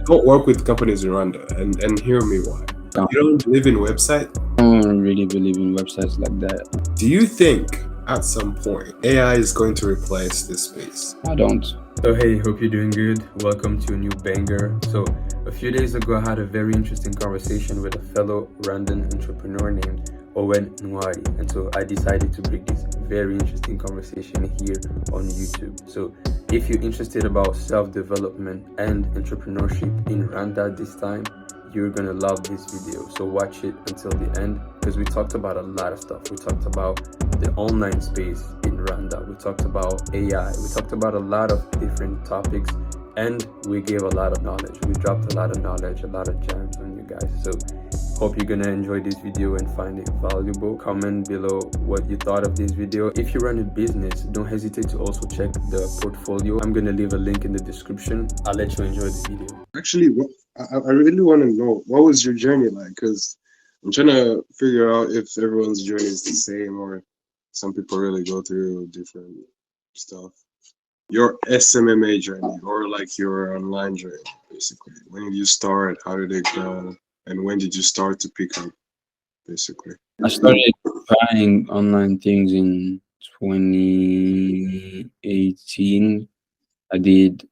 don't work with companies in Rwanda, and hear me why. No, You don't believe in website. I don't really believe in websites like that. Do you think at some point AI is going to replace this space? I don't. So hey, hope you're doing good. Welcome to a new banger. So a few days ago, I had a very interesting conversation with a fellow Rwandan entrepreneur named Owen Nwari, and so I decided to bring this very interesting conversation here on YouTube. So if you're interested about self-development and entrepreneurship in Rwanda this time, you're gonna love this video. So watch it until the end because we talked about a lot of stuff. We talked about the online space in Rwanda. We talked about AI. We talked about a lot of different topics, and we gave a lot of knowledge. We dropped a lot of knowledge, a lot of gems on you guys. So hope you're gonna enjoy this video and find it valuable. Comment below what you thought of this video. If you run a business, don't hesitate to also check the portfolio. I'm gonna leave a link in the description. I'll let you enjoy the video. Actually, I really want to know, what was your journey like? Because I'm trying to figure out if everyone's journey is the same or some people really go through different stuff. Your SMMA journey or like your online journey, basically. When did you start? How did it go? And when did you start to pick up, basically? I started buying online things in 2018. I did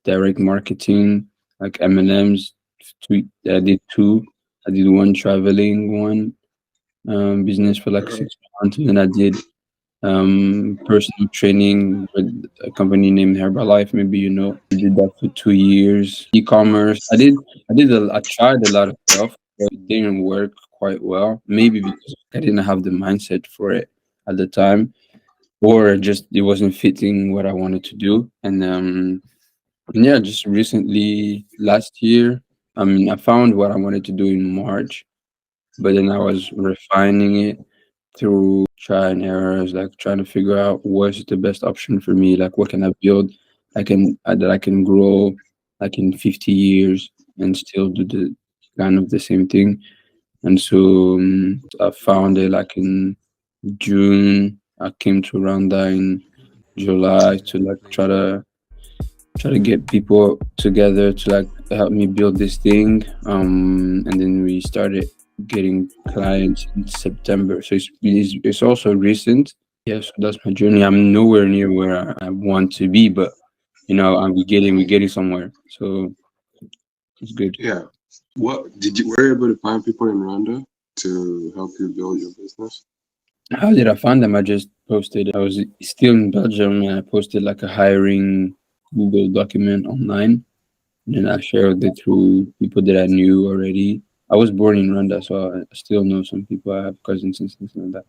direct marketing, like M&Ms. I did two. I did one traveling, one business for like 6 months, and then I did personal training with a company named Herbalife. Maybe you know. I did that for 2 years. E-commerce. I tried a lot of stuff, but it didn't work quite well. Maybe because I didn't have the mindset for it at the time, or just it wasn't fitting what I wanted to do. And yeah, just recently last year, I mean, I found what I wanted to do in March, but then I was refining it through try and errors, like trying to figure out what's the best option for me, like what can I build that I can grow like in 50 years and still do the kind of the same thing. And so I found it like in June. I came to Rwanda in July to like try to get people together to like help me build this thing. And then we started getting clients in September. So it's also recent. Yeah, so that's my journey. I'm nowhere near where I want to be, but you know, we're getting somewhere. So it's good. Yeah. Were you able to find people in Rwanda to help you build your business? How did I find them? I just posted. I was still in Belgium and I posted like a hiring Google document online. And then I shared it through people that I knew already. I was born in Rwanda, so I still know some people. I have cousins and things like that.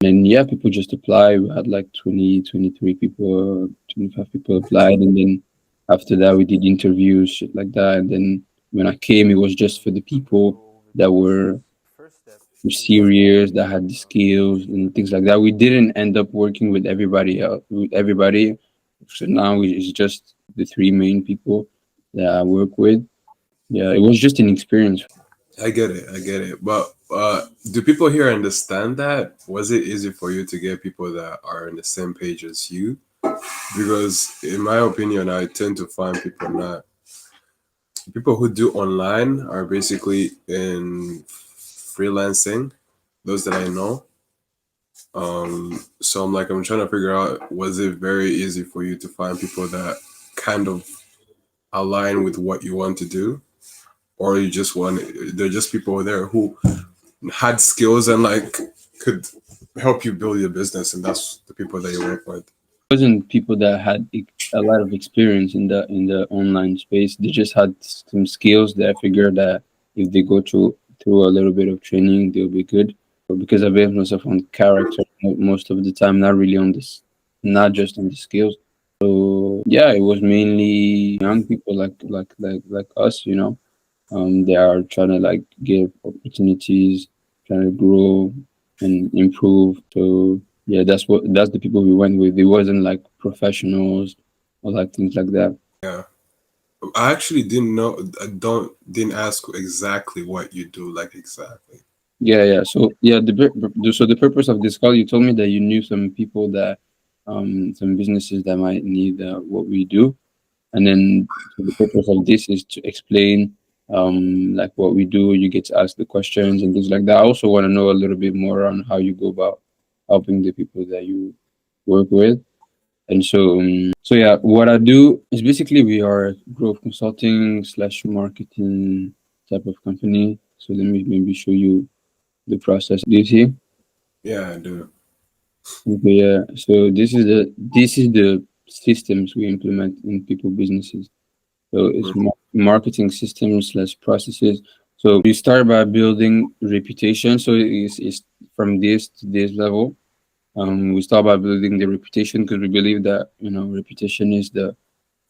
And yeah, people just apply. We had like 20, 23 people, 25 people applied. And then after that, we did interviews, shit like that. And then when I came, it was just for the people that were serious, that had the skills and things like that. We didn't end up working with everybody else, with everybody. So now it's just the three main people that I work with. Yeah, it was just an experience. I get it. I get it. But do people here understand that? Was it easy for you to get people that are on the same page as you? Because in my opinion, I tend to find people who do online are basically in freelancing, those that I know. So I'm trying to figure out, was it very easy for you to find people that kind of align with what you want to do? Or you just want, they're just people there who had skills and like could help you build your business, and that's the people that you work with? It wasn't people that had a lot of experience in the online space. They just had some skills that I figured that if they go through a little bit of training, they'll be good. But because I based myself on character most of the time, not really on this, not just on the skills. So yeah, it was mainly young people like us, you know. They are trying to like give opportunities, trying to grow and improve. So yeah, that's the people we went with. It wasn't like professionals or like things like that. Yeah. I actually didn't know, didn't ask exactly what you do, like exactly. Yeah. So yeah, the purpose of this call, you told me that you knew some people that some businesses that might need what we do. And then so the purpose of this is to explain like what we do. You get to ask the questions and things like that. I also want to know a little bit more on how you go about helping the people that you work with. And so yeah, what I do is basically we are growth consulting slash marketing type of company. So let me maybe show you the process. Do you see? Yeah, I do. Okay, yeah. So this is the systems we implement in people businesses. So it's marketing systems slash processes. So we start by building reputation. So it's from this to this level. We start by building the reputation because we believe that reputation is the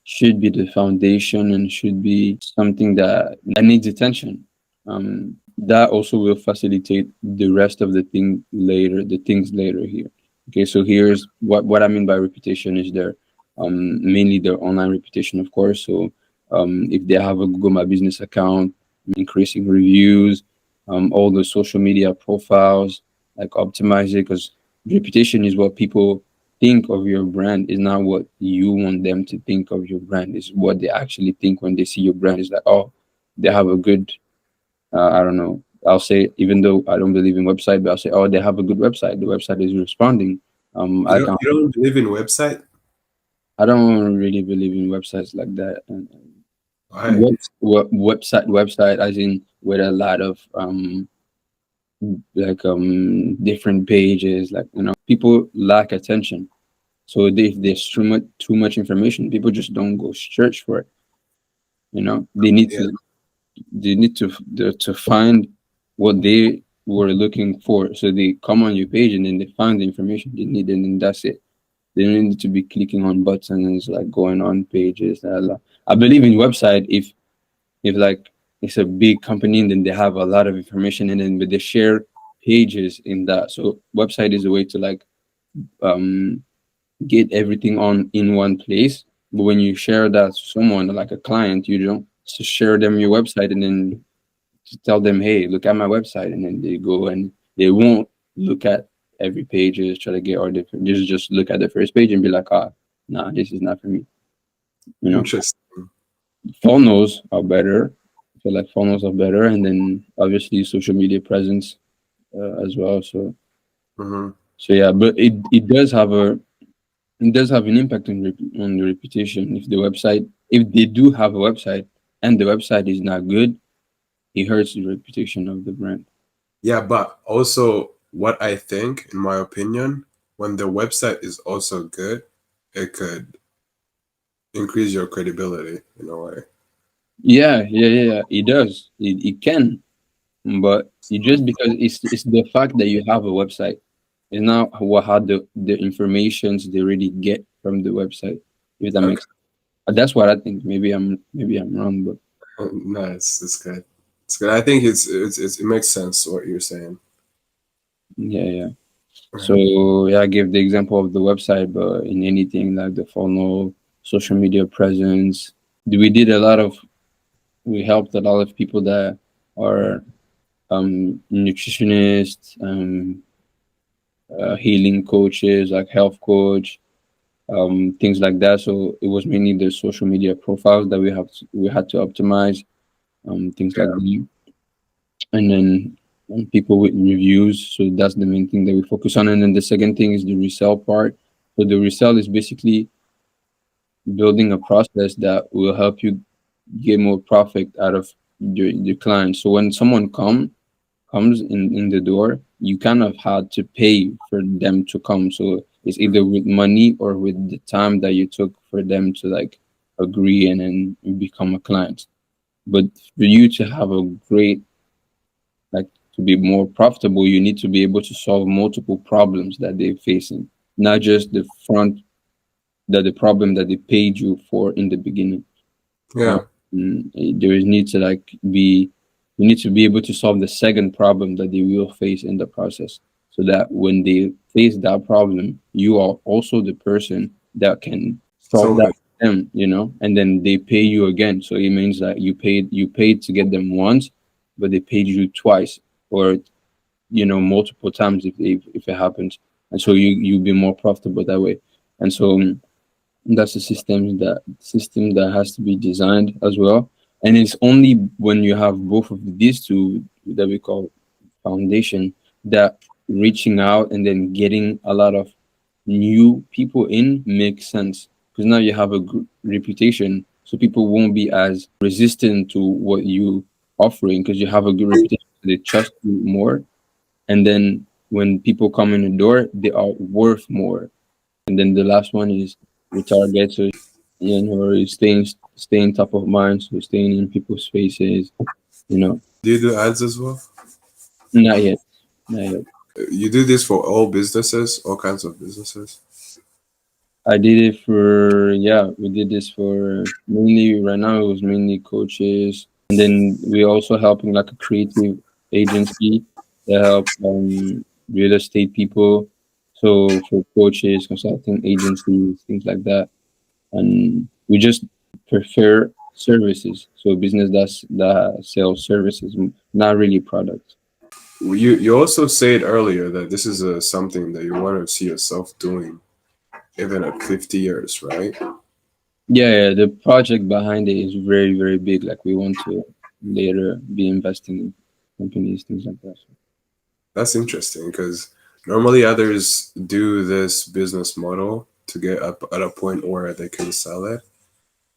should be the foundation and should be something that needs attention. That also will facilitate the rest of the things later here. Okay, so here's what I mean by reputation is their mainly their online reputation, of course. So if they have a Google My Business account, increasing reviews, all the social media profiles, like optimize it because reputation is what people think of your brand is not what you want them to think of your brand. Is what they actually think when they see your brand. Is like, oh, they have a good, I don't know. I'll say, even though I don't believe in website, but I'll say, oh, they have a good website. The website is responding. I can. You don't believe in website? I don't really believe in websites like that. And Why? website, as in with a lot of like different pages. Like people lack attention. So if there's too much information, people just don't go search for it. They need Yeah, to find what they were looking for. So they come on your page and then they find the information they need, and then that's it. They don't need to be clicking on buttons like going on pages. I believe in website if like it's a big company and then they have a lot of information and then but they share pages in that. So website is a way to like um get everything on in one place. But when you share that to someone like a client, you don't just share them your website and then to tell them, hey, look at my website, and then they go and they won't look at every page, just try to get all different. Just look at the first page and be like, ah, nah, this is not for me. You know, interesting. funnels are better. I feel like funnels are better, and then obviously social media presence as well. Hmm. So yeah, but it does have an impact on the reputation. If they do have a website and the website is not good, it hurts the reputation of the brand. Yeah, but also what I think, in my opinion, when the website is also good, it could increase your credibility in a way. Yeah, yeah, yeah, yeah. It does. It can, but it just because it's the fact that you have a website. It's not what how the informations they really get from the website. If that Okay. makes that's what I think. Maybe I'm wrong, but No, it's good. It's good. I think it makes sense what you're saying. yeah, yeah. Right. So yeah, I gave the example of the website, but in anything like the funnel, social media presence, we did a lot of we helped a lot of people that are nutritionists, healing coaches, like health coach, things like that. So it was mainly the social media profiles that we had to optimize, things like Yeah. that, and then people with reviews. So that's the main thing that we focus on. And then the second thing is the resell part. So the resell is basically building a process that will help you get more profit out of your clients. So when someone comes in the door, you kind of had to pay for them to come. So it's either with money or with the time that you took for them to like agree and then become a client. But for you to have a great like to be more profitable, you need to be able to solve multiple problems that they're facing, not just the problem that they paid you for in the beginning. Yeah. There is need to like be you need to be able to solve the second problem that they will face in the process, so that when they face that problem, you are also the person that can solve So that like, for them, and then they pay you again. So it means that you paid to get them once, but they paid you twice or multiple times if it happens, and so you'll be more profitable that way. And so That's a system that has to be designed as well. And it's only when you have both of these two that we call foundation that reaching out and then getting a lot of new people in makes sense, because now you have a good reputation, so people won't be as resistant to what you offering because you have a good reputation. They trust you more, and then when people come in the door, they are worth more. And then the last one is retarget, so you know, staying top of mind, so staying in people's faces. You know, Do you do ads as well? not yet, not yet. You do this for all businesses, all kinds of businesses. I did it for, yeah, we did this for mainly right now it was mainly coaches, and then we also helping like a creative agency that help real estate people. So for coaches, consulting agencies, things like that, and we just prefer services. So business that sells services, not really products. You also said earlier that this is something that you want to see yourself doing even at 50 years, right? Yeah, yeah, the project behind it is very, very big. Like we want to later be investing in companies, things like that. So, That's interesting because normally others do this business model to get up at a point where they can sell it.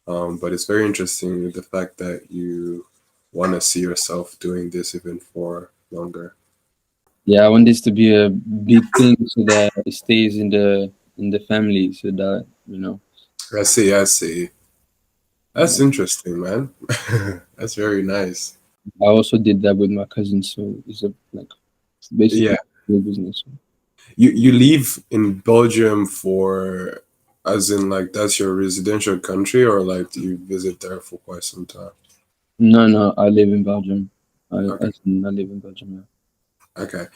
But it's very interesting the fact that you want to see yourself doing this even for longer. yeah, I want this to be a big thing so that it stays in the family, so that you know. I see, I see. That's Yeah. interesting, man. That's very nice. I also did that with my cousin, so it's a like basically Yeah. a business. You live in Belgium for, as in like that's your residential country, or like do you visit there for quite some time? No, no, I live in Belgium. Okay. I live in Belgium. Yeah. Okay.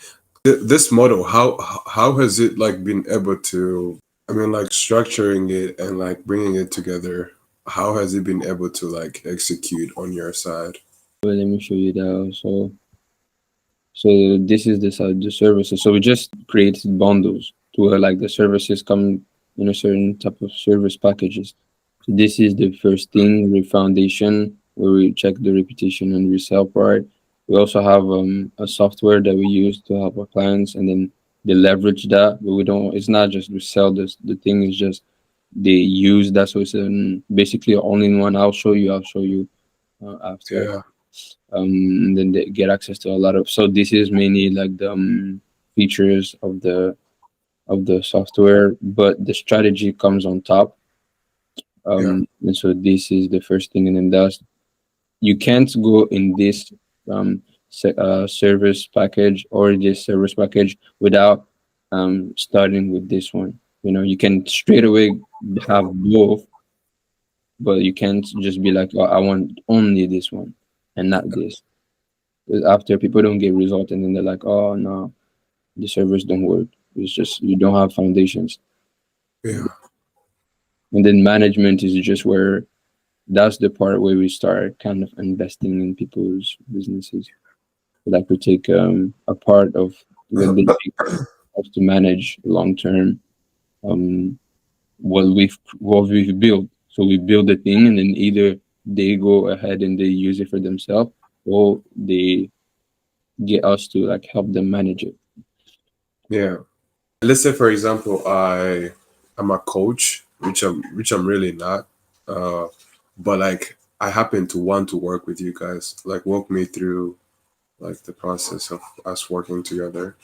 This model, how has it like been able to, I mean, like structuring it and like bringing it together, how has it been able to like execute on your side? Well, let me show you that also. So this is the services. So we just created bundles to where like the services come in a certain type of service packages. So this is the first thing, the foundation, where we check the reputation and resell part. We also have a software that we use to help our clients, and then they leverage that. But we don't. It's not just we sell this. The thing is just they use that. So it's basically all in one. I'll show you. I'll show you after, Yeah, and then they get access to a lot of. So this is mainly like the features of the software, but the strategy comes on top. yeah, And so this is the first thing, and then that's you can't go in this service package or this service package without starting with this one. You know, you can straight away have both, but you can't just be like, oh, I want only this one and not this. 'Cause after people don't get result, and then they're like, oh no, the servers don't work. It's just you don't have foundations. yeah, And then management is just where that's the part where we start kind of investing in people's businesses. Like we take a part of what they have to manage long term, um, what we've built. So we build the thing, and then either they go ahead and they use it for themselves, or they get us to like help them manage it. yeah. Let's say for example, I'm a coach, which I'm really not. Uh, but like I happen to want to work with you guys. Like walk me through like the process of us working together.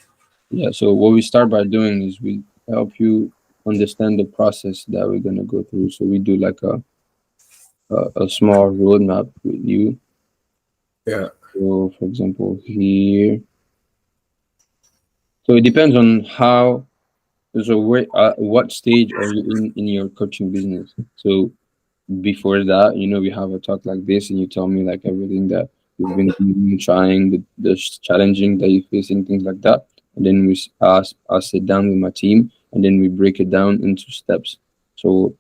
Yeah. So what we start by doing is we help you understand the process that we're gonna go through. So we do like a small roadmap with you. Yeah, So for example, here. So it depends on how. So where, what stage are you in your coaching business? So before that, you know, we have a talk like this, and you tell me like everything that you've been doing, trying, the challenging that you're facing, things like that. And then I sit down with my team, and then we break it down into steps. So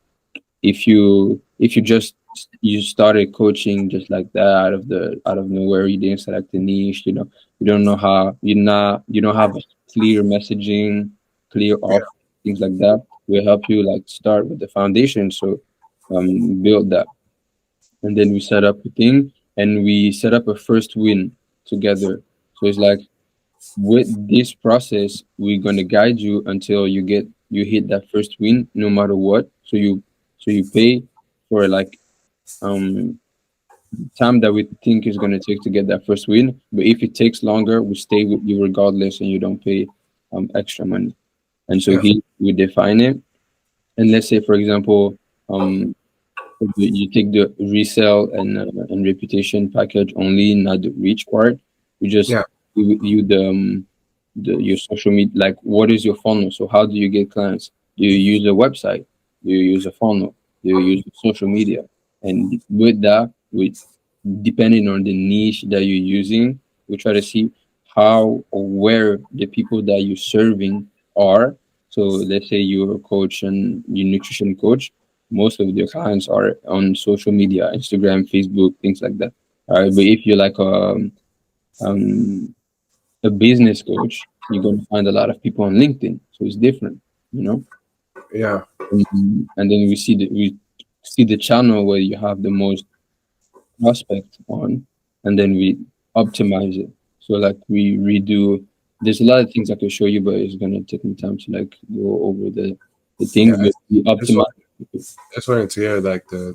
if you just you started coaching just like that out of nowhere, you didn't select a niche, you know, you don't know how, you don't have clear messaging, clear yeah, off, things like that. we help you like start with the foundation. So build that, and then we set up a thing, and we set up a first win together. So it's like with this process, we're gonna guide you until you hit that first win, no matter what. So you pay for like um time that we think is gonna take to get that first win. But if it takes longer, we stay with you regardless, and you don't pay extra money. And so Yeah. here we define it. And let's say, for example, um you take the resale and reputation package only, not the reach part. We just Yeah. you the your social media, like what is your funnel? So how do you get clients? Do you use a website? Do you use a funnel? Do you use social media? And with that, we, depending on the niche that you're using, we try to see how or where the people that you're serving are. So let's say you're a coach and you're nutrition coach, most of your clients are on social media, Instagram, Facebook, things like that. All right, but if you're like um, a business coach, you're going to find a lot of people on LinkedIn. So it's different, you know. Yeah. And then we see the channel where you have the most prospect on, and then we optimize it. So like we redo. There's a lot of things I could show you, but it's gonna take me time to like go over the things. Yeah. But we Just optimize. just wanted to hear like the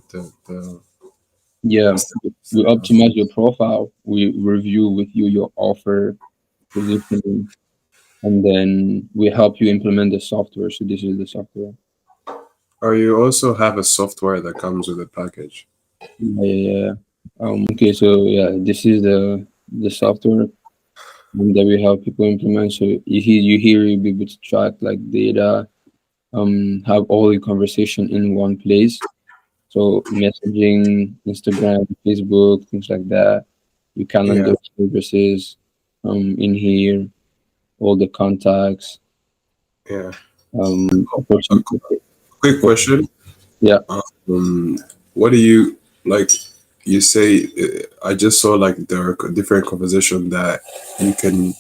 Yeah, we stuff. optimize your profile. We review with you your offer, positioning, and then we help you implement the software. So this is the software. Or you also have a software that comes with a package. Yeah, yeah, yeah. Okay, so yeah, this is the software that we help people implement. So you'll be able to track like data, have all your conversation in one place. So messaging, Instagram, Facebook, things like that. Your Yeah. calendar services, in here, all the contacts, Yeah. A opportunity. quick question. Yeah. Um, what do you like? You say I just saw like there are different conversation that you can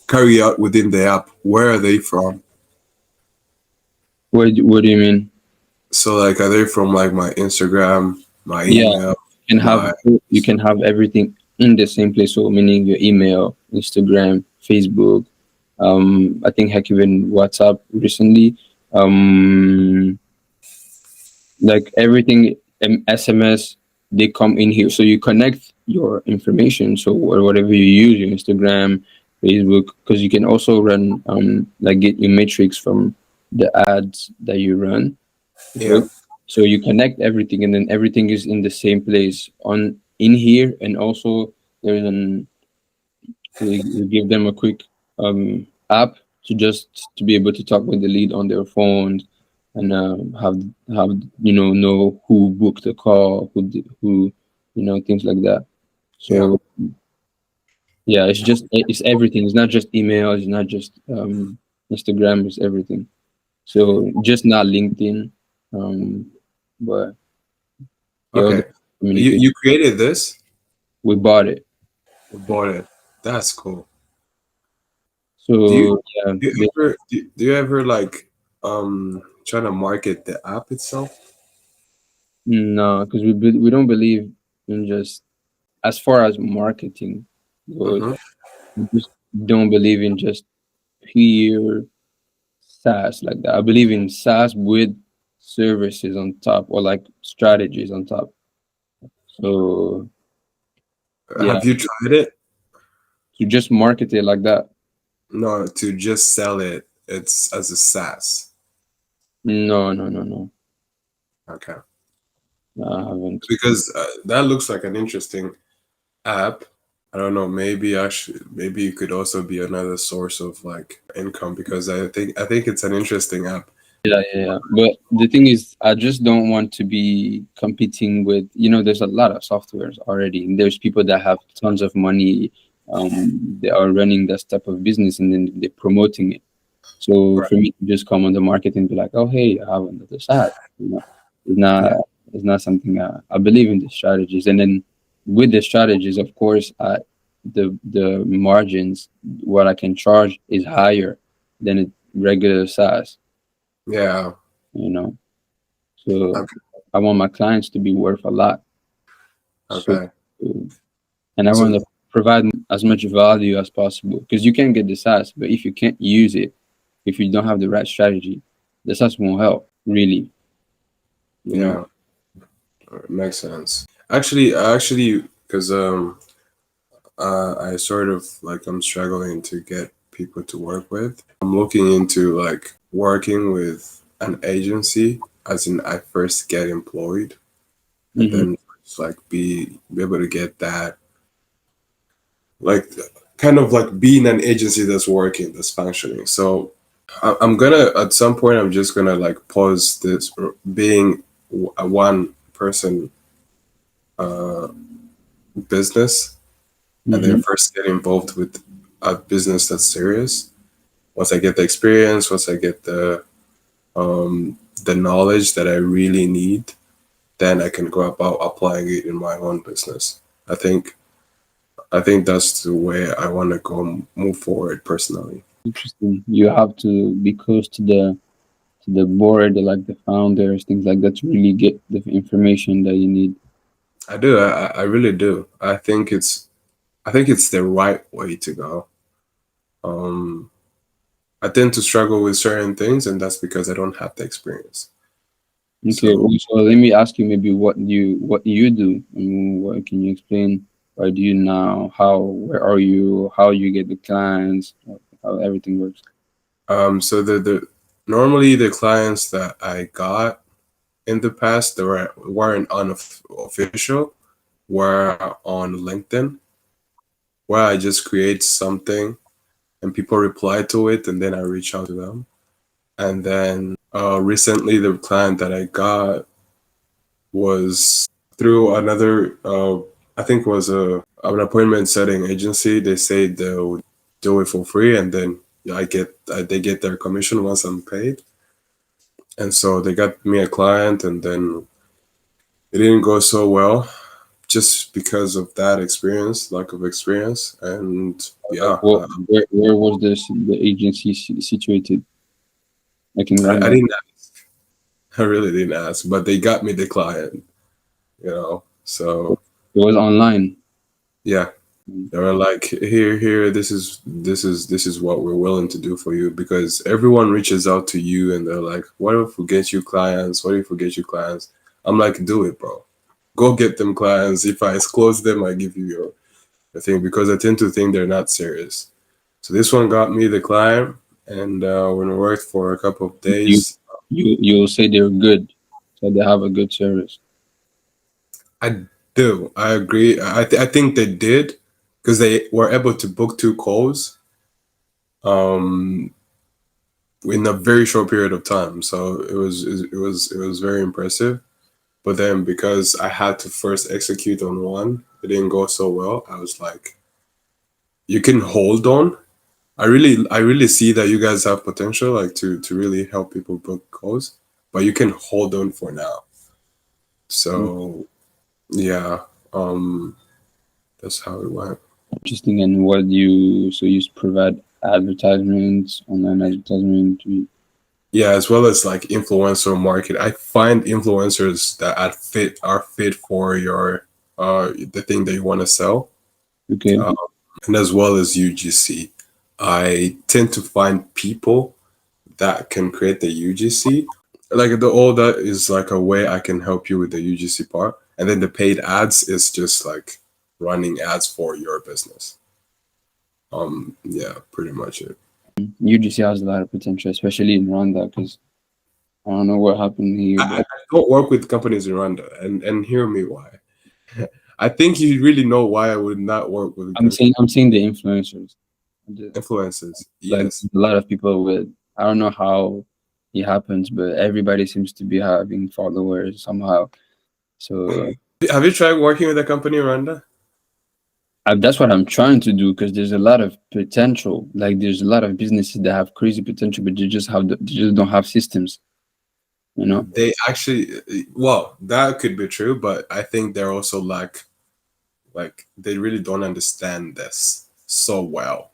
carry out within the app. Where are they from? What do you mean? So like, are they from like my Instagram, my Yeah, email, you can have my you can have everything in the same place. So meaning your email, Instagram, Facebook. I think heck even WhatsApp recently. Um, like everything, SMS, they come in here. So you connect your information. So or whatever you use, your Instagram, Facebook, because you can also run like get your metrics from the ads that you run. yeah, Okay. So you connect everything, and then everything is in the same place on in here, and also there's an we give them a quick app to be able to talk with the lead on their phones, and have know who booked the call, who things like that. yeah. So yeah, it's everything. It's not just email. It's not just Instagram. It's everything. So just not LinkedIn, but yeah, all the Okay. communication. You created this? We bought it. You bought it. That's cool. Do you So yeah, do you ever like try to market the app itself? no, because we don't believe in just as far as marketing goes. Mm-hmm. We just don't believe in just pure SaaS like that. I believe in SaaS with services on top, or like strategies on top. So yeah, Have you tried it? to just market it like that. No, to just sell it. It's as a SaaS. No, no, no, no. Okay. No, I haven't. Because that looks like an interesting app. I don't know. Maybe it could also be another source of like income because I think it's an interesting app. Yeah, yeah, yeah. But the thing is, I just don't want to be competing with, there's a lot of softwares already. And there's people that have tons of money. They are running that type of business, and then they're promoting it. So Right. for me to just come on the market and be like, oh, hey, I have another side, it's not, Yeah. it's not something I believe in the strategies. And then with the strategies, of course, the margins, what I can charge is higher than a regular SaaS. Yeah. you know. So Okay. I want my clients to be worth a lot. So, Okay. and I want So to provide as much value as possible because you can get the SaaS, but if you can't use it, if you don't have the right strategy, the SaaS won't help really, you know. yeah, makes sense. Actually, because I sort of like I'm struggling to get people to work with. I'm looking into like working with an agency, as in I first get employed and Hmm. then just like be able to get that like kind of like being an agency that's working, that's functioning. So I'm gonna at some point I'm just gonna like pause this being a one person uh, business and then Hmm. first get involved with a business that's serious. Once I get the experience, once I get the knowledge that I really need, then I can go about applying it in my own business. I think I think that's the way I want to go move forward personally. Interesting. You have to be close to the board, like the founders, things like that, to really get the information that you need. I do. I really do. I think it's the right way to go. Um, I tend to struggle with certain things, and that's because I don't have the experience. Okay, So well, so let me ask you maybe what you do. What can you explain? What do you now? How where are you? How you get the clients? How everything works? so the normally the clients that I got in the past that weren't unofficial were on LinkedIn, where I just create something and people reply to it, and then I reach out to them. And then recently, the client that I got was through another, I think was a an appointment setting agency. They say they would do it for free, and then they get their commission once I'm paid. And so they got me a client, and then it didn't go so well just because of that experience, lack of experience, and yeah, Where was this the agency situated? Like in I Rwanda. didn't. I really didn't ask, but they got me the client. So It was online. yeah, Mm. they were like, here, this is what we're willing to do for you, because everyone reaches out to you and they're like, what if we get you clients? What if we get you clients? I'm like, do it, bro. Go get them clients. If I close them, I give you your thing, because I tend to think they're not serious. So this one got me the client, and when we worked for a couple of You days, you'll say they're good, so they have a good service. I do. I agree. I think they did because they were able to book two calls um in a very short period of time. So it was very impressive. But then because I had to first execute on one, it didn't go so well. I was like, you can hold on. I really see that you guys have potential, like to really help people book calls, but you can hold on for now. So yeah, um that's how it went. Interesting. And what you so you provide advertisements, online advertisement. Yeah, as well as like influencer market. I find influencers that are fit for your the thing that you want to sell, Okay. uh, and as well as UGC. I tend to find people that can create the UGC. Like the all that is like a way I can help you with the UGC part, and then the paid ads is just like running ads for your business. Yeah, pretty much it. UGC has a lot of potential, especially in Rwanda, because I don't know what happened here, I but don't work with companies in Rwanda, and hear me why. I think you really know why I would not work with I'm saying the influencers. The, influencers. like Yes. a lot of people with I don't know how it happens, but everybody seems to be having followers somehow. So Have you tried working with a company in Rwanda? that's what I'm trying to do because there's a lot of potential. Like there's a lot of businesses that have crazy potential, but they just don't have systems. You know? They actually, well, that could be true, but I think they're also like they really don't understand this so well.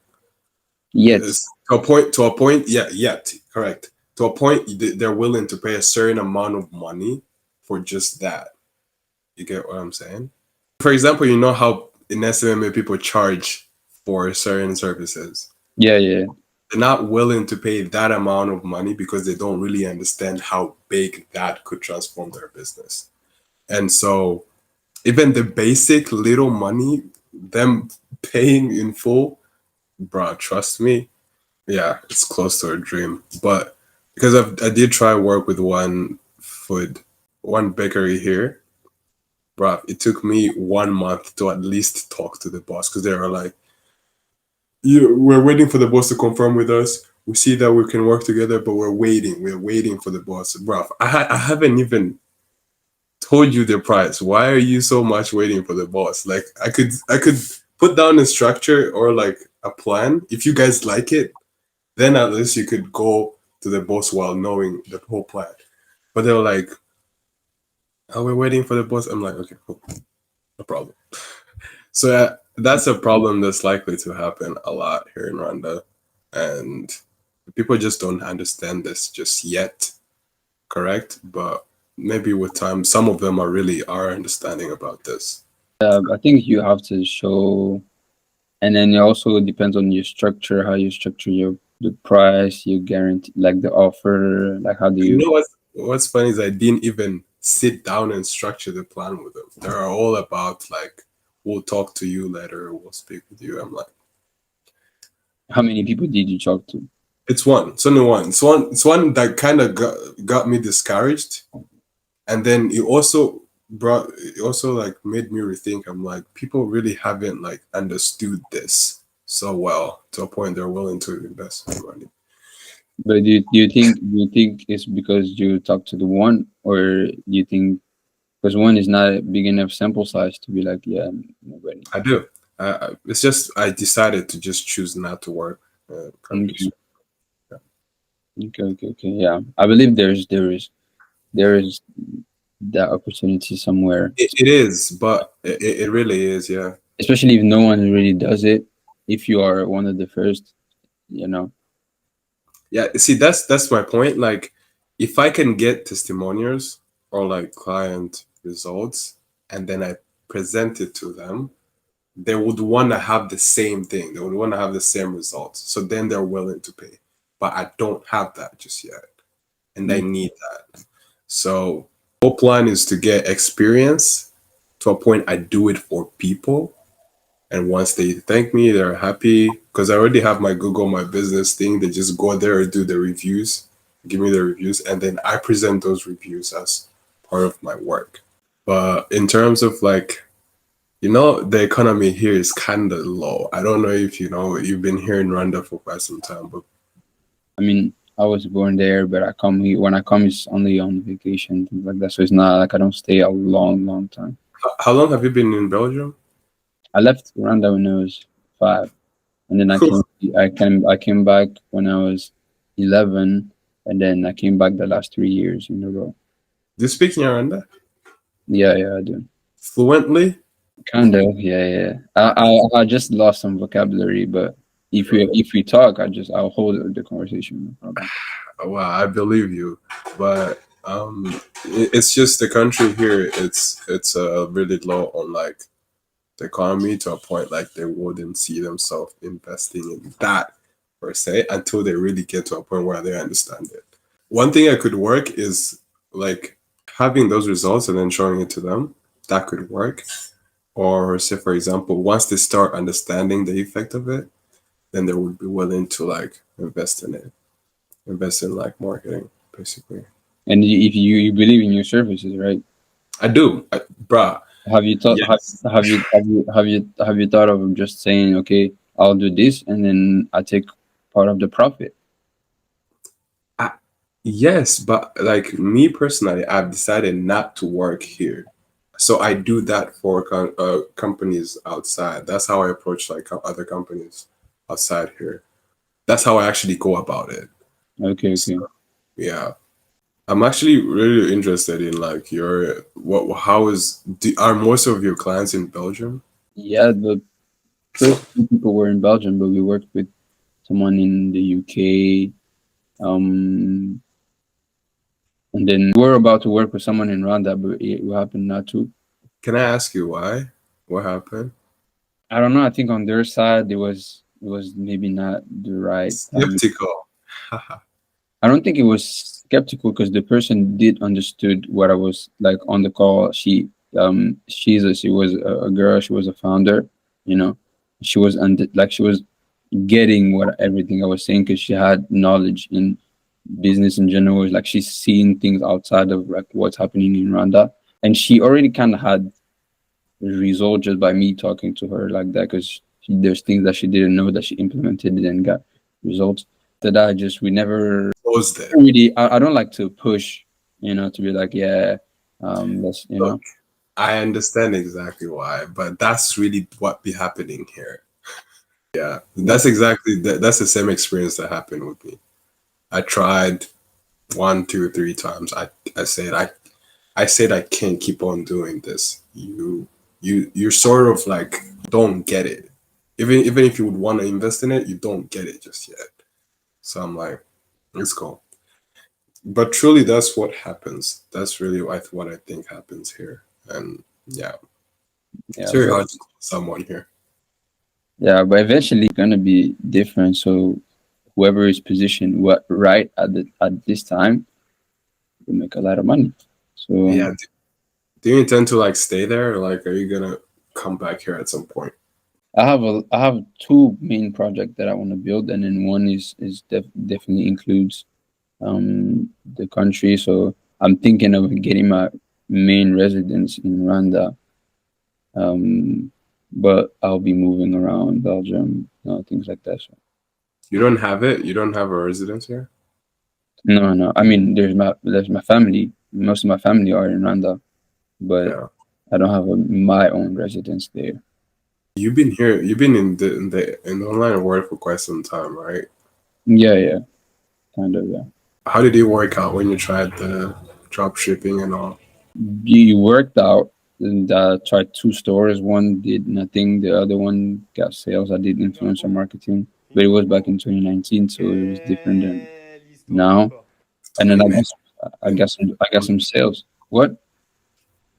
Yet, To a point, yeah, yet, correct. to a point they're willing to pay a certain amount of money for just that. You get what I'm saying? For example, you know how in SMMA people charge for certain services. Yeah, yeah. They're not willing to pay that amount of money because they don't really understand how big that could transform their business. And so even the basic little money, them paying in full, bro, trust me, yeah, it's close to a dream. But because I did try work with one bakery here, bro, it took me 1 month to at least talk to the boss because they were like, we're waiting for the boss to confirm with us. We see that we can work together, but we're waiting. We're waiting for the boss, bro. I haven't even told you the price. Why are you so much waiting for the boss? Like I could put down a structure or like a plan. If you guys like it, then at least you could go to the boss while knowing the whole plan. But they were like, "Oh, we're waiting for the boss." I'm like, "Okay, cool, no problem." So that's a problem that's likely to happen a lot here in Rwanda, and people just don't understand this just yet. Correct, but maybe with time, some of them are understanding about this. I think you have to show, and then it also depends on your structure, how you structure your the price, you guarantee, like the offer, like how do You you? know what's funny is I didn't even sit down and structure the plan with them. They're all about like, we'll talk to you later, we'll speak with you. I'm like, How many people did you talk to? it's one, it's only one, it's one that kind of got me discouraged, and then it also like made me rethink. I'm like, people really haven't like understood this so well to a point they're willing to invest some money. But do you think it's because you talked to the one, or do you think because one is not a big enough sample size to be like, yeah, nobody. I do. It's just I decided to just choose not to work. Okay, okay. Yeah, I believe there is that opportunity somewhere, It is, but it really is, yeah. especially if no one really does it. If you are one of the first, you know. Yeah, see, that's my point. Like, if I can get testimonials or like client results, and then I present it to them, they would want to have the same thing. They would want to have the same results. So then they're willing to pay. But I don't have that just yet, and I Mm. need that. So, whole plan is to get experience to a point I do it for people. And once they thank me, they're happy because I already have my Google My Business thing. They just go there and do the reviews, give me the reviews, and then I present those reviews as part of my work. But in terms of like, the economy here is kind of low. I don't know if you've been here in Rwanda for quite some time, but I mean, I was born there, but I come here when I come, it's only on vacation, things like that. So it's not like I don't stay a long, long time. how long have you been in Belgium? I left Rwanda when I was 5, and then I came back when I was 11, and then I came back the last 3 years in a row. Do you speak in Rwanda Yeah, yeah, I do. fluently? Kind of, yeah, yeah. I just lost some vocabulary, but if we talk, I'll hold the conversation. No problem. Well, I believe you, but it's just the country here. It's really low on like the economy to a point like they wouldn't see themselves investing in that per se until they really get to a point where they understand it. One thing I could work is like having those results and then showing it to them. That could work. Or say for example, once they start understanding the effect of it, then they would be willing to like invest in it, invest in like marketing, basically. And if you believe in your services, right? I do, bruh. Have you thought Yes. have you thought of just saying, okay, I'll do this, and then I take part of the profit? I, yes, but like me personally, I've decided not to work here. So I do that for companies outside. That's how I approach like other companies outside here. That's how I actually go about it. Okay, So, okay. yeah, I'm actually really interested in like how are most of your clients in Belgium? Yeah, the first few people were in Belgium, but we worked with someone in the UK, Um, and then we were about to work with someone in Rwanda, but it happened not to. Can I ask you why? What happened? I don't know. I think on their side it was maybe not the right time. Skeptical. I don't think it was skeptical because the person did understood what I was like on the call. She was a girl. She was a founder. You know, she was like she was getting what everything I was saying because she had knowledge in business in general. Like she's seeing things outside of like what's happening in Rwanda, and she already kind of had result just by me talking to her like that because there's things that she didn't know that she implemented and got results. That I just we never Closed it. really. I don't like to push, to be like yeah, let's Look, I understand exactly why, but that's really what be happening here. Yeah, that's exactly that's the same experience that happened with me. I tried one, two, three times. I said I can't keep on doing this. You're sort of like don't get it. Even if you would want to invest in it, you don't get it just yet. So I'm like, let's go. But truly, that's what happens. That's really what I think happens here. And yeah, it's yeah, very hard to call someone here. yeah, but eventually it's gonna be different. So whoever is positioned what right at this time will make a lot of money. So Yeah. Do you intend to like stay there, or like are you gonna come back here at some point? I have two main projects that I want to build, and then one is definitely includes the country. So I'm thinking of getting my main residence in Rwanda, um, but I'll be moving around Belgium, things like that. So You don't have it. You don't have a residence here. no, no. I mean, there's my family. Most of my family are in Rwanda, but Yeah. I don't have my own residence there. You've been here. You've been in the online world for quite some time, right? Yeah, yeah, kind of. Yeah. How did it work out when you tried the drop shipping and all? You worked out and tried two stores. One did nothing. The other one got sales. I did influencer marketing, but it was back in 2019, so it was different than Quelle histoire now. encore. And then I 2019. guess I got some sales. What?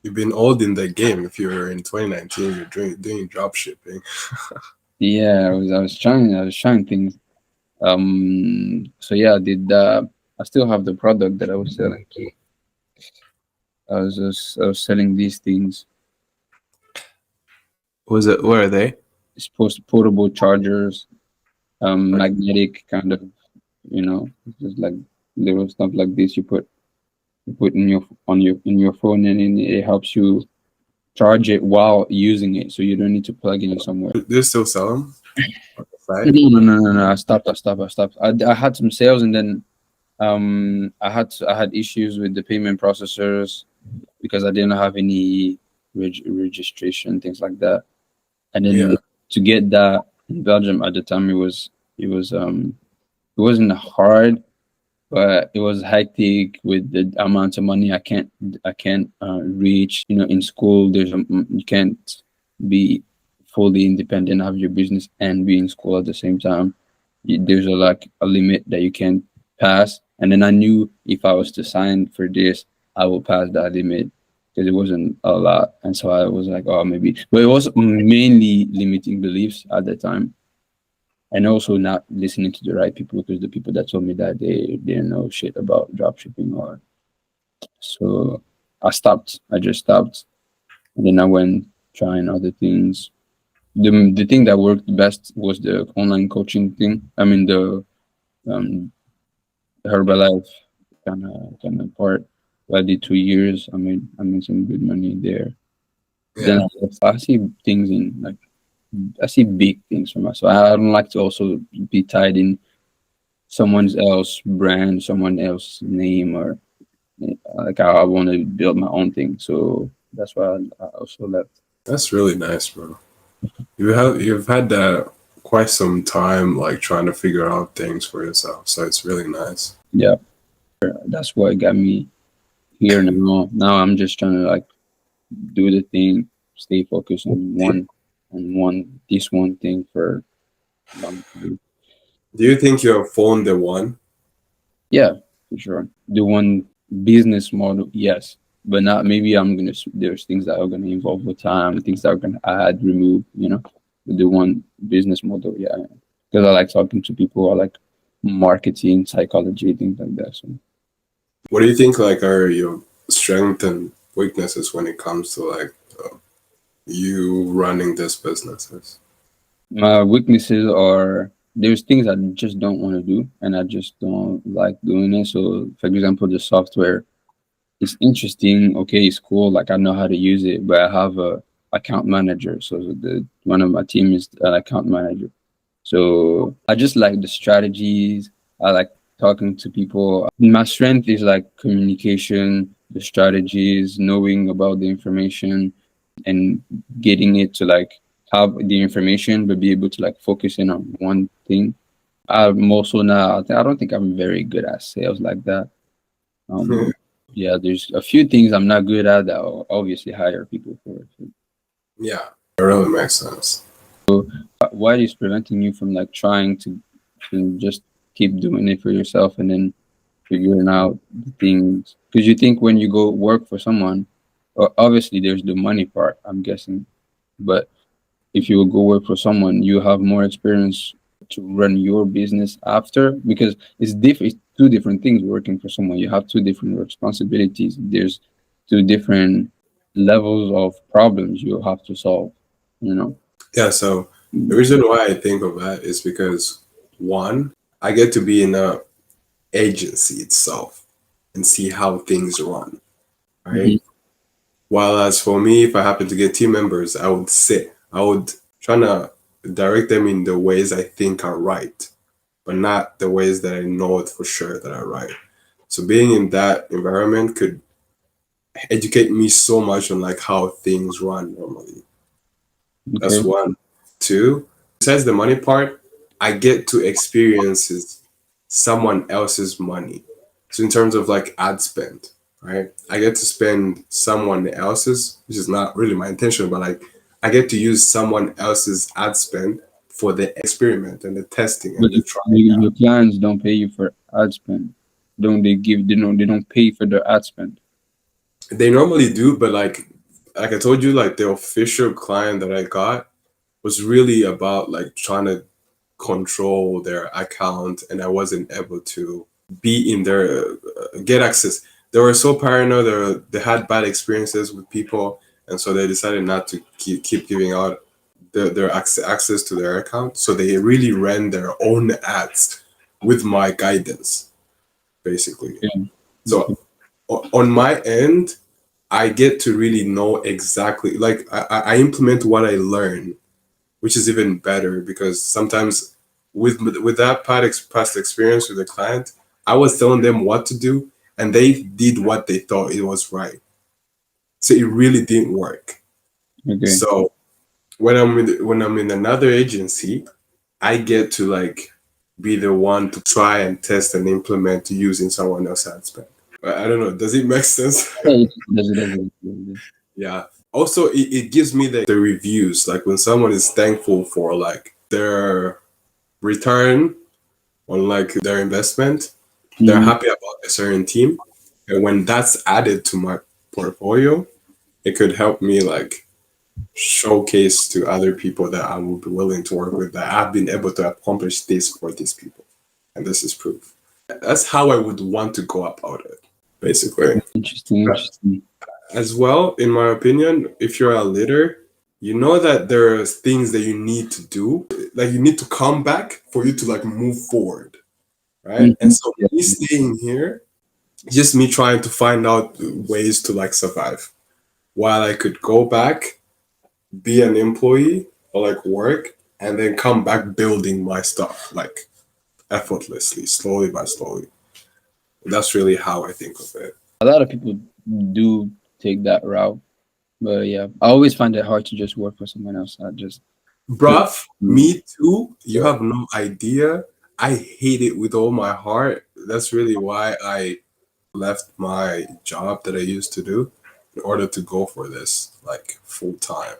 You've been old in the game. If you're in 2019, you're doing drop shipping. Yeah, I was trying things. So yeah, I did. I still have the product that I was selling. I was selling these things. Was it? Where are they? It's portable chargers, Like, magnetic kind of, just like little stuff like this. You put in your phone, and then it helps you charge it while using it, so you don't need to plug it in somewhere. do you still sell them on the side? No, no, no, no, no. I stopped. I had some sales, and then I had issues with the payment processors because I didn't have any registration, things like that. And then Yeah. to get that in Belgium at the time, it wasn't hard, but it was hectic with the amount of money I can't reach. In school, you can't be fully independent, have your business and be in school at the same time. There's a limit that you can't pass. And then I knew if I was to sign for this, I will pass that limit because it wasn't a lot. And so I was like, oh, maybe. But it was mainly limiting beliefs at the time, and also not listening to the right people because the people that told me that they didn't know shit about drop shipping. Or so I stopped. I just stopped, and then I went trying other things. The thing that worked best was the online coaching thing. I mean um, Herbalife kind of part. I did 2 years. I made some good money there. Then Yeah. I see things in like I see big things for myself. I don't like to also be tied in someone else brand, someone else name, or like I want to build my own thing. So that's why I also left. That's really nice, bro. You've had that quite some time, like trying to figure out things for yourself. So it's really nice. Yeah, that's what got me here now. Now I'm just trying to like do the thing, stay focused on this one thing for long time. Do you think you have found the one? Yeah, for sure. The one business model, yes, but not maybe I'm gonna. There's things that are gonna evolve with time, things that are gonna add, remove. But the one business model, yeah, because I like talking to people. I like marketing, psychology, things like that. So What do you think like are your strengths and weaknesses when it comes to like you running this businesses? my weaknesses are there's things I just don't want to do, and I just don't like doing it. So, for example, the software. It's interesting. Okay, it's cool. Like I know how to use it, but I have a account manager. So the one of my team is an account manager. So I just like the strategies. I like talking to people. My strength is like communication, the strategies, knowing about the information, and getting it to like have the information, but be able to like focus in on one thing. I'm also not. I don't think I'm very good at sales like that. Um, yeah, there's a few things I'm not good at that I'll obviously hire people for. So, Yeah, it really makes sense. what is preventing you from like trying to just keep doing it for yourself and then figuring out the things? Because you think when you go work for someone, obviously there's the money part, I'm guessing, but if you will go work for someone, you have more experience to run your business after because it's different. It's two different things working for someone. You have two different responsibilities. There's two different levels of problems you have to solve. You know. Yeah, so the reason why I think of that is because one, I get to be in a agency itself and see how things run, Mhm. right? While as for me, if I happen to get team members, I would try to direct them in the ways I think are right, but not the ways that I know it for sure that are right. So being in that environment could educate me so much on like how things run normally. That's Okay. one. Two, besides the money part, I get to experience someone else's money. So in terms of like ad spend, right? I get to spend someone else's, which is not really my intention, but like I get to use someone else's ad spend for the experiment and the testing But and the if trying out. your clients don't pay you for ad spend, don't they give? They don't pay for their ad spend. They normally do, but like I told you, like the official client that I got was really about like trying to control their account, and I wasn't able to be in their get access. They were so paranoid. They had bad experiences with people, and so they decided not to keep giving out their access to their account. So they really ran their own ads with my guidance, basically. Yeah. Okay. So on my end, I get to really know exactly like I implement what I learn, which is even better because sometimes with that past experience with the client, I was telling them what to do and they did what they thought it was right. So it really didn't work. Okay. So when I'm in another agency, I get to like be the one to try and test and implement using someone else's ad spend. I don't know. Does it make sense? Yeah, it does. Yeah. Also, it gives me the reviews. Like when someone is thankful for like their return on like their investment, they're Mhm. happy about a certain team. And when that's added to my portfolio, it could help me like showcase to other people that I would be willing to work with that I've been able to accomplish this for these people. And this is proof. That's how I would want to go about it, basically. Interesting. Interesting. As well, in my opinion, if you're a leader, you know that there's things that you need to do, like you need to come back for you to like move forward, right? And Mhm. so Yeah. me staying here, just me trying to find out ways to like survive. While I could go back, be an employee or like work, and then come back building my stuff like effortlessly, slowly by slowly. That's really how I think of it. A lot of people do take that route, but yeah, I always find it hard to just work for someone else. I just put. Bruv, Mm. me too. You Yeah. have no idea. I hate it with all my heart. That's really why I left my job that I used to do in order to go for this like full time.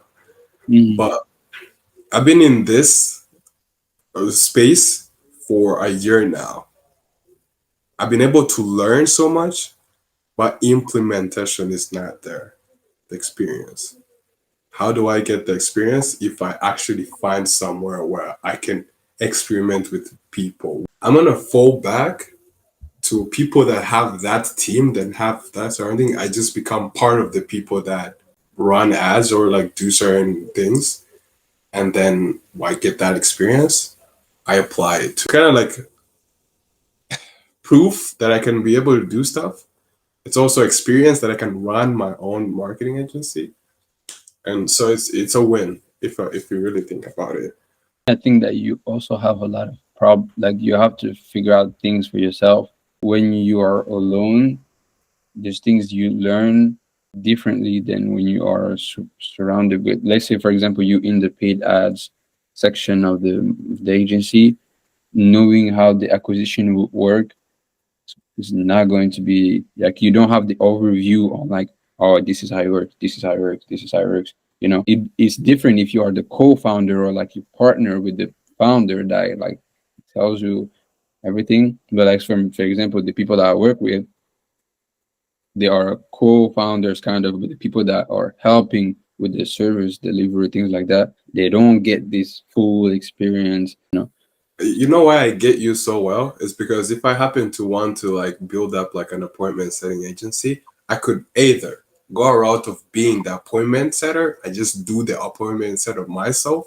Mhm. But I've been in this space for a year now. I've been able to learn so much, but implementation is not there. The experience. How do I get the experience? If I actually find somewhere where I can experiment with people. I'm gonna fall back to people that have that team, that have that surrounding. I just become part of the people that run ads or like do certain things, and then I get that experience. I apply it to kind of like proof that I can be able to do stuff. It's also experience that I can run my own marketing agency, and so it's a win if you really think about it. I think that you also have a lot of like you have to figure out things for yourself. When you are alone, there's things you learn differently than when you are surrounded with, let's say, for example, you in the paid ads section of the agency, knowing how the acquisition will work is not going to be like, you don't have the overview on like, oh, this is how it works, this is how it works, this is how it works. It's different if you are the co-founder or like you partner with the founder that like tells you everything. But like for example, the people that I work with, they are co-founders kind of with the people that are helping with the service delivery, things like that. They don't get this full experience. You know why I get you so well is because if I happen to want to like build up like an appointment setting agency, I could either go a route of being the appointment setter, I just do the appointment setter myself,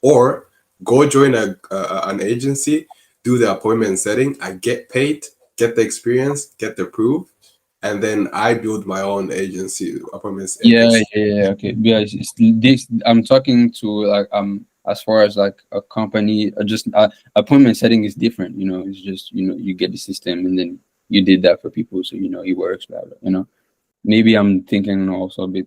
or go join an agency, do the appointment setting, I get paid, get the experience, get the proof, and then I build my own agency, appointments Yeah, agency. yeah, okay. Yeah, it's this. I'm talking to like as far as like a company, just appointment setting is different. It's just you get the system and then you did that for people, so it works. Blah, blah, maybe I'm thinking also a bit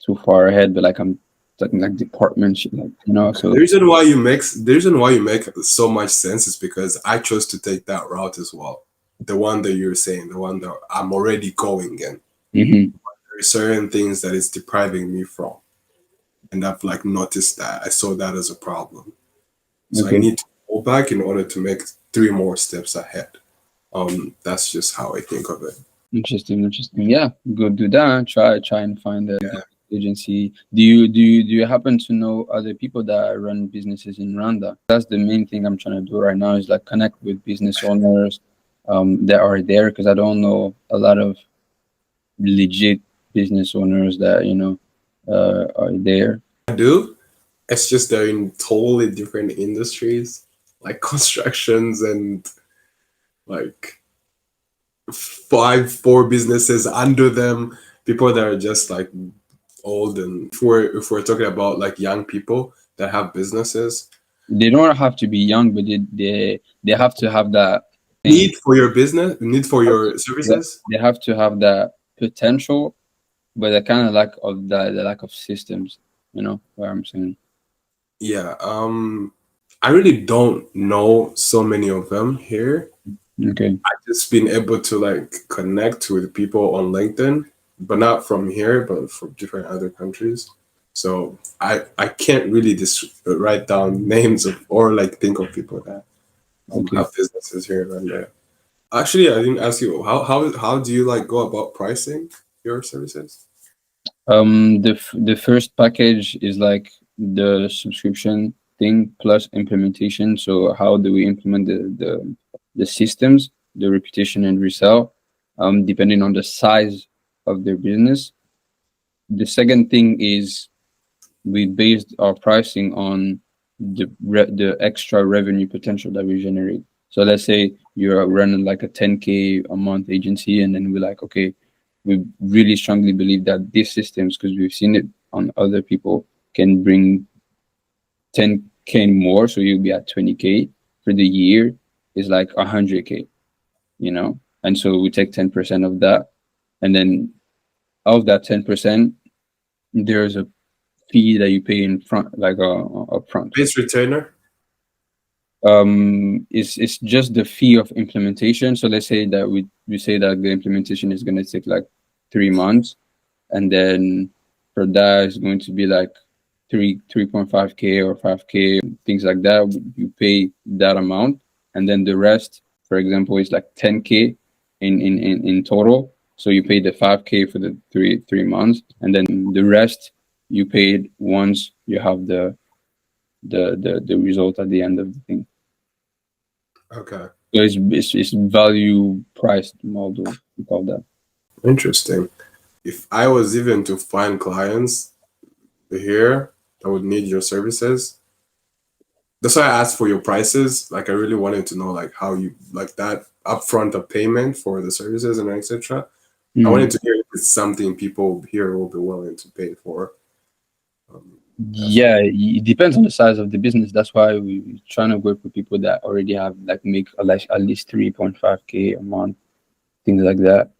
too far ahead, but like I'm talking like department shit, like So The reason why you make so much sense is because I chose to take that route as well. The one that you're saying, the one that I'm already going in. mhm. There are certain things that it's depriving me from. And I've like noticed that. I saw that as a problem. So I Okay, need to go back in order to make 3 more steps ahead. That's just how I think of it. interesting. Yeah, go do that. Try and find a Yeah. agency. Do you happen to know other people that run businesses in Rwanda? That's the main thing I'm trying to do right now, is like connect with business owners that are there, because I don't know a lot of legit business owners that are there. I do. It's just they're in totally different industries, like constructions and like four businesses under them, people that are just like old. And if we're talking about like young people that have businesses, They don't have to be young, but they have to have that thing. need for your business, need for your Yeah, services. they have to have that potential, but the kind of lack of the lack of systems. What I'm saying. Yeah. I really don't know so many of them here. Okay. I've just been able to like connect with people on LinkedIn, but not from here, but from different other countries. So I can't really just write down names of or like think of people that Okay. have businesses here and there. Actually, I didn't ask you how do you like go about pricing your services? The first package is like the subscription thing plus implementation. So how do we implement the systems, the reputation and resell, depending on the size of their business. The second thing is we based our pricing on the extra revenue potential that we generate. So let's say you're running like a 10K a month agency, and then we're like, okay, we really strongly believe that these systems, because we've seen it on other people, can bring 10K more. So you'll be at 20K for the year, is like 100K, And so we take 10% of that. And then of that 10%, there's a fee that you pay in front, like upfront. Base retainer. It's just the fee of implementation. So let's say that we say that the implementation is going to take like 3 months, and then for that it's going to be like 3.5K or 5K, things like that. You pay that amount, and then the rest, for example, is like 10K. in total. So you paid the 5K for the three months, and then the rest you paid once you have the result at the end of the thing. Okay. So it's value priced model, we call that. Interesting. If I was even to find clients here that would need your services, that's why I asked for your prices. Like I really wanted to know like how you like that upfront of payment for the services and etc. I wanted to hear if it's something people here will be willing to pay for. That's Yeah, it depends on the size of the business. That's why we're trying to work with people that already have like make at least 3.5K a month, things like that.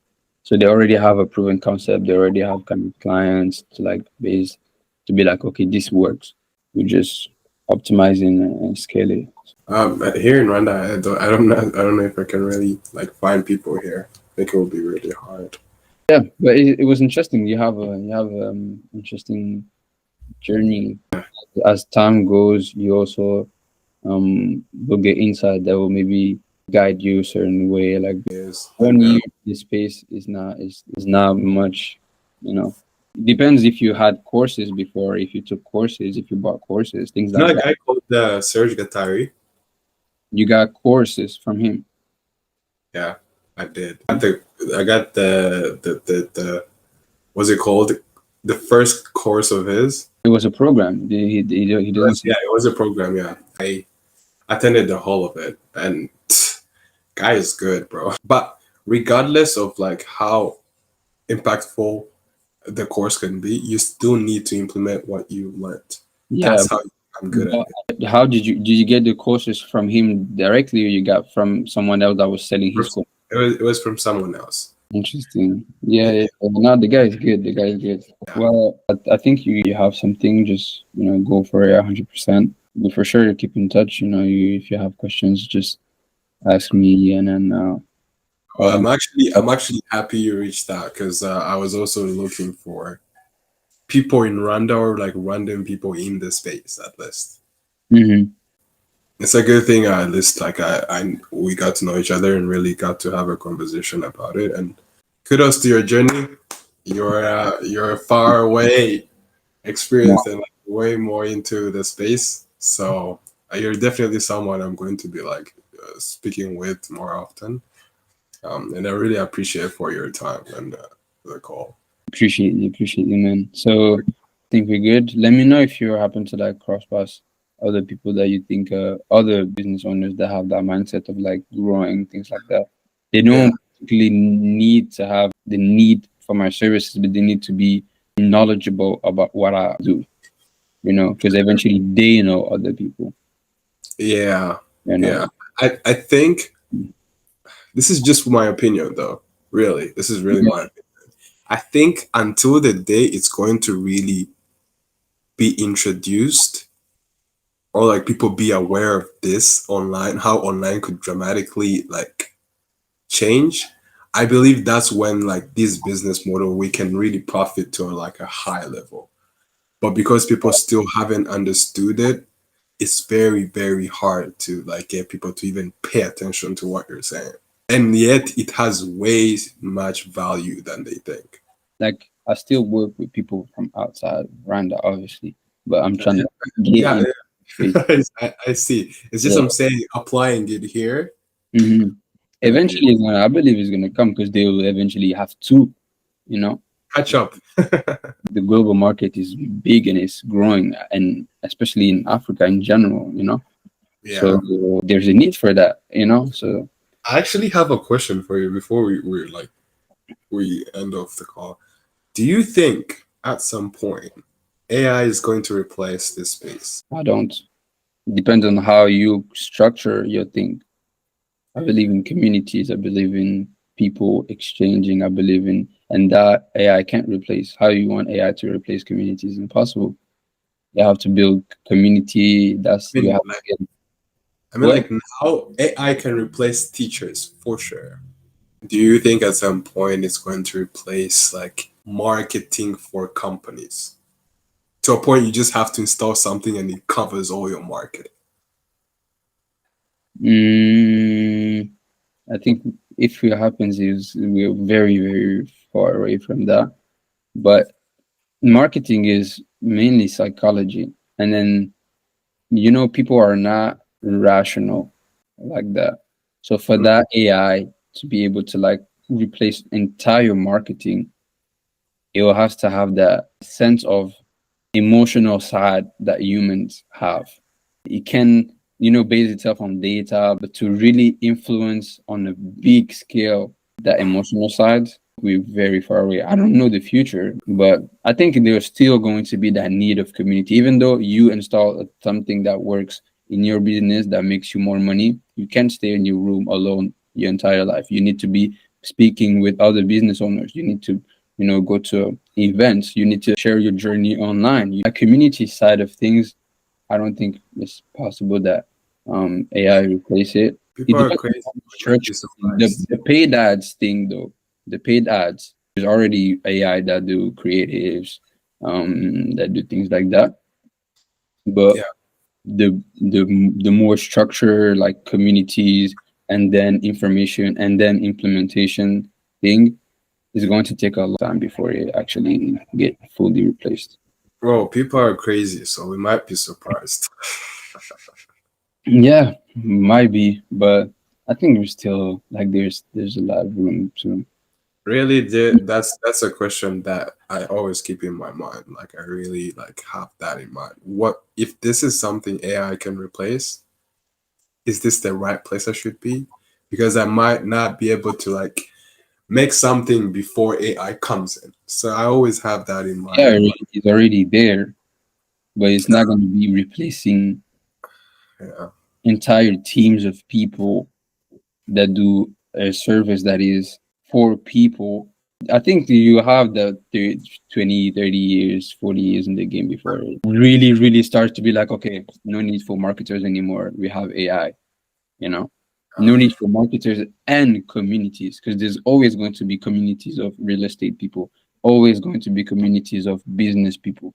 So they already have a proven concept. They already have kind of clients to like base to be like, okay, this works. We're just optimizing and scale it. here in Rwanda, I don't know if I can really like find people here. I think it will be really hard. Yeah, but it was interesting. You have interesting journey. As time goes, you also will get insight that will maybe guide you a certain way. Like Yes, one year in this space is not much, you know. Depends if you had courses before, if you took courses, if you bought courses, things you know like a that. guy called Serge Gattari? You got courses from him. Yeah, I did. I got the what's it called? The first course of his. It was a program. He doesn't. Yeah, it was a program. Yeah, I attended the whole of it, and guy is good, bro. But regardless of like how impactful the course can be, you still need to implement what you learned. Yeah. That's how I'm good at it. How did you get the courses from him directly, or you got from someone else that was selling his course? It was from someone else. Interesting. Yeah. No, the guy is good. The guy is good. Well, I think you have something. Just go for it 100%. But for sure, keep in touch. If you have questions, just ask me, and then. I'm actually happy you reached out because I was also looking for people in Rwanda or like random people in the space at least. Mhm. It's a good thing at least like we got to know each other and really got to have a conversation about it. And kudos to your journey. You're far away experienced and like, way more into the space. So you're definitely someone I'm going to be like speaking with more often. And I really appreciate for your time and the call. Appreciate you, man. So, I think we're good. Let me know if you happen to like cross paths other people that you think other business owners that have that mindset of like growing things like that. They don't particularly need to have the need for my services, but they need to be knowledgeable about what I do. Because eventually they know other people. Yeah, yeah. I think this is just my opinion, though. Really, this is really my opinion. I think until the day it's going to really be introduced or like people be aware of this online, how online could dramatically like change, I believe that's when like this business model we can really profit to like a high level. But because people still haven't understood it, it's very, very hard to like get people to even pay attention to what you're saying. And yet it has way much value than they think. Like I still work with people from outside Rwanda, obviously, but I'm trying to get Yeah, in. I see. It's just I'm saying applying it here. Mm-hmm. Eventually, I believe it's gonna come because they will eventually have to, catch up. The global market is big and it's growing, and especially in Africa in general, Yeah. So there's a need for that, So I actually have a question for you before we end off the call. Do you think at some point AI is going to replace this space? I don't. Depends on how you structure your thing. I believe in communities. I believe in people exchanging. I believe in, and that AI can't replace. How you want AI to replace communities? Impossible. You have to build community. You have to get. Like now AI can replace teachers for sure. Do you think at some point it's going to replace like marketing for companies? To a point you just have to install something and it covers all your marketing. I think if it happens, is we're very, very far away from that. But marketing is mainly psychology. And then, people are not rational like that. So for that AI to be able to like replace entire marketing, it will have to have that sense of emotional side that humans have. It can, base itself on data, but to really influence on a big scale that emotional side, we're very far away. I don't know the future, but I think there's still going to be that need of community. Even though you install something that works in your business that makes you more money, you can't stay in your room alone your entire life. You need to be speaking with other business owners. You need to, go to events. You need to share your journey online. A community side of things, I don't think it's possible that AI replace it. It People are depends crazy. on the You might church. be surprised. The paid ads thing though, the paid ads, there's already AI that do creatives, that do things like that. But Yeah. the more structure like communities and then information and then implementation thing is going to take a long time before it actually get fully replaced. Bro, people are crazy, so we might be surprised. Yeah, might be, but I think there's still like there's a lot of room to. Really, that's a question that I always keep in my mind. Like I really like have that in mind. What if this is something AI can replace? Is this the right place I should be? Because I might not be able to like make something before AI comes in. So I always have that in Yeah, mind. it's already there, but it's not going to be replacing Yeah. entire teams of people that do a service that is for people. I think you have the 20, 30 years, 40 years in the game before it really, really starts to be like, okay, no need for marketers anymore. We have AI, you know? No need for marketers and communities, because there's always going to be communities of real estate people, always going to be communities of business people,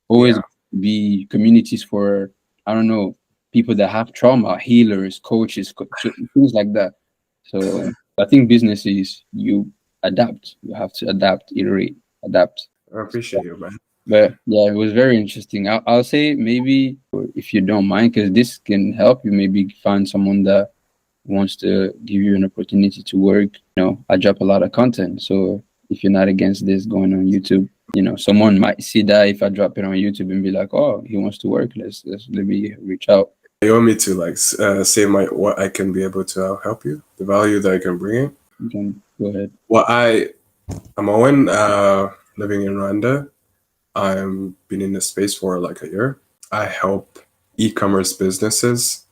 always Yeah. be communities for, I don't know, people that have trauma, healers, coaches, so things like that. So I think business is you adapt. You have to adapt, iterate, adapt. I appreciate you, man. But yeah, it was very interesting. I'll say maybe if you don't mind, because this can help you, maybe find someone that wants to give you an opportunity to work. I drop a lot of content. So if you're not against this going on YouTube, someone might see that if I drop it on YouTube and be like, oh, he wants to work. Let me reach out. You want me to like say my what I can be able to help you, the value that I can bring in? You can go ahead. Well, I'm Owen, living in Rwanda. I've been in the space for like a year. I help e-commerce businesses.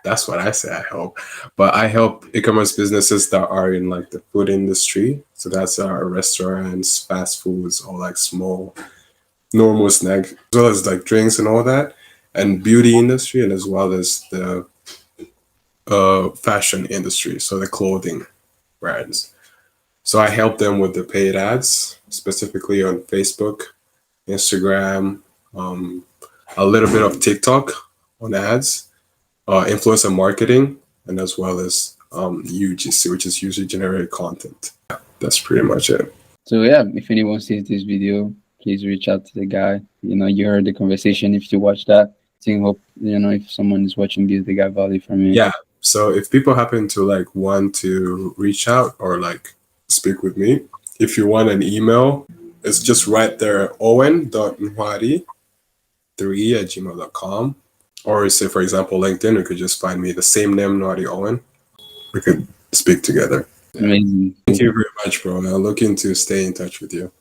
That's what I say I help. But I help e-commerce businesses that are in like the food industry. So that's restaurants, fast foods, or like small normal snacks, as well as like drinks and all that, and beauty industry, and as well as the fashion industry, so the clothing brands. So I help them with the paid ads, specifically on Facebook, Instagram, a little bit of TikTok on ads, influencer marketing, and as well as UGC, which is user generated content. That's pretty much it. So yeah, if anyone sees this video, please reach out to the guy. You heard the conversation. If you watch that, hope if someone is watching this, they got value from it. Yeah. So if people happen to like want to reach out or like speak with me, if you want an email, it's just right there, owen.nwari3@gmail.com. Or say, for example, LinkedIn, you could just find me the same name, Nwari Owen. We could speak together. Amazing. Thank you very much, bro. I'm looking to stay in touch with you.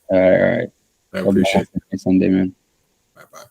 All right. I appreciate it. Sunday, man. Bye bye.